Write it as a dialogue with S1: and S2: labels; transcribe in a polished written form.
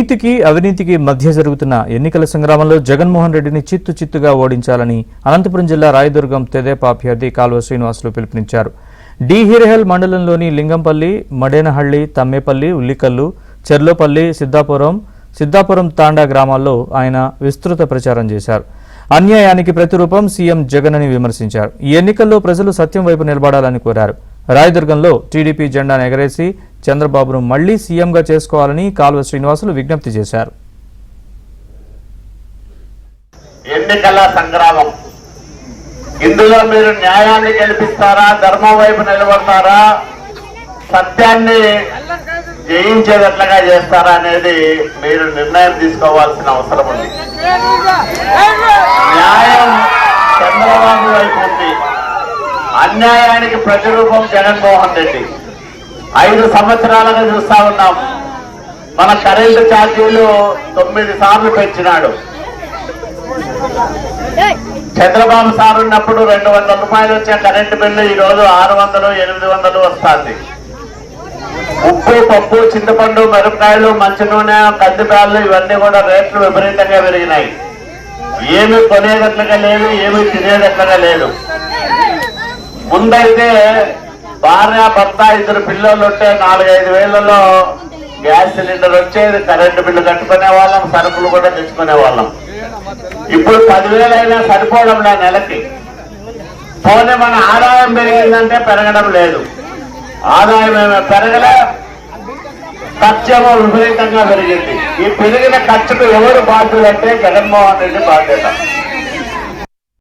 S1: నీతికి అవినీతికి మధ్య జరుగుతున్న ఎన్నికల సంగ్రామంలో జగన్మోహన్ రెడ్డిని చిత్తుగా ఓడించాలని అనంతపురం జిల్లా రాయదుర్గం తెదేపా అభ్యర్థి కాల్వ శ్రీనివాసులు పిలుపునిచ్చారు. డి హిరేహల్ మండలంలోని లింగంపల్లి, మడేనహళ్లి, తమ్మేపల్లి, ఉల్లికల్లు, చెర్లోపల్లి, సిద్దాపురం తాండా గ్రామాల్లో ఆయన విస్తృత ప్రచారం చేశారు. అన్యాయానికి ప్రతిరూపం సీఎం జగన్ అని విమర్శించారు. ఈ ఎన్నికల్లో ప్రజలు సత్యం వైపు నిలబడాలని కోరారు. రాయదుర్గంలో టీడీపీ జెండాను ఎగరేసి చంద్రబాబును మళ్లీ సీఎంగా చేసుకోవాలని కాల్వ శ్రీనివాసులు విజ్ఞప్తి చేశారు.
S2: ఎన్నికల సంగ్రామం, ఇందులో మీరు న్యాయాన్ని గెలిపిస్తారా, ధర్మం వైపు నిలబడతారా, సత్యాన్ని జయించేటట్లుగా చేస్తారా అనేది మీరు నిర్ణయం తీసుకోవాల్సిన అవసరం ఉంది. న్యాయం చంద్రబాబు వైపు ఉంది, అన్యాయానికి ప్రతిరూపం జగన్మోహన్ రెడ్డి. 5 సంవత్సరాలుగా చూస్తా ఉన్నాం. మన కరెంటు ఛార్జీలు 9 సార్లు పెంచినాడు. చంద్రబాబు సార్ ఉన్నప్పుడు 200 రూపాయలు వచ్చే కరెంటు బిల్లు ఈ రోజు 600, 800 వస్తుంది. ఉప్పు, పప్పు, చింతపండు, మిరపకాయలు, మంచి నూనె, కందిబ్యాళ్ళు ఇవన్నీ కూడా రేట్లు విపరీతంగా పెరిగినాయి. ఏమి కొనేటట్లుగా లేదు, ఏమి తినేటట్లుగా లేదు. ముందైతే భార్య, భర్త, 2 పిల్లలు ఉంటే 4-5 వేలలో గ్యాస్ సిలిండర్ వచ్చేది, కరెంటు బిల్లు కట్టుకునే వాళ్ళం, సరుకులు కూడా తెచ్చుకునే వాళ్ళం. ఇప్పుడు 10,000 అయినా సరిపోవడం లేదు నెలకి. పోనీ మన ఆదాయం పెరిగిందంటే పెరగడం లేదు. ఆదాయం ఏమో పెరగలే, ఖర్చేమో విపరీతంగా పెరిగింది. ఈ పెరిగిన ఖర్చుకు ఎవరు బాధ్యులంటే జగన్మోహన్ రెడ్డి బాధ్యత.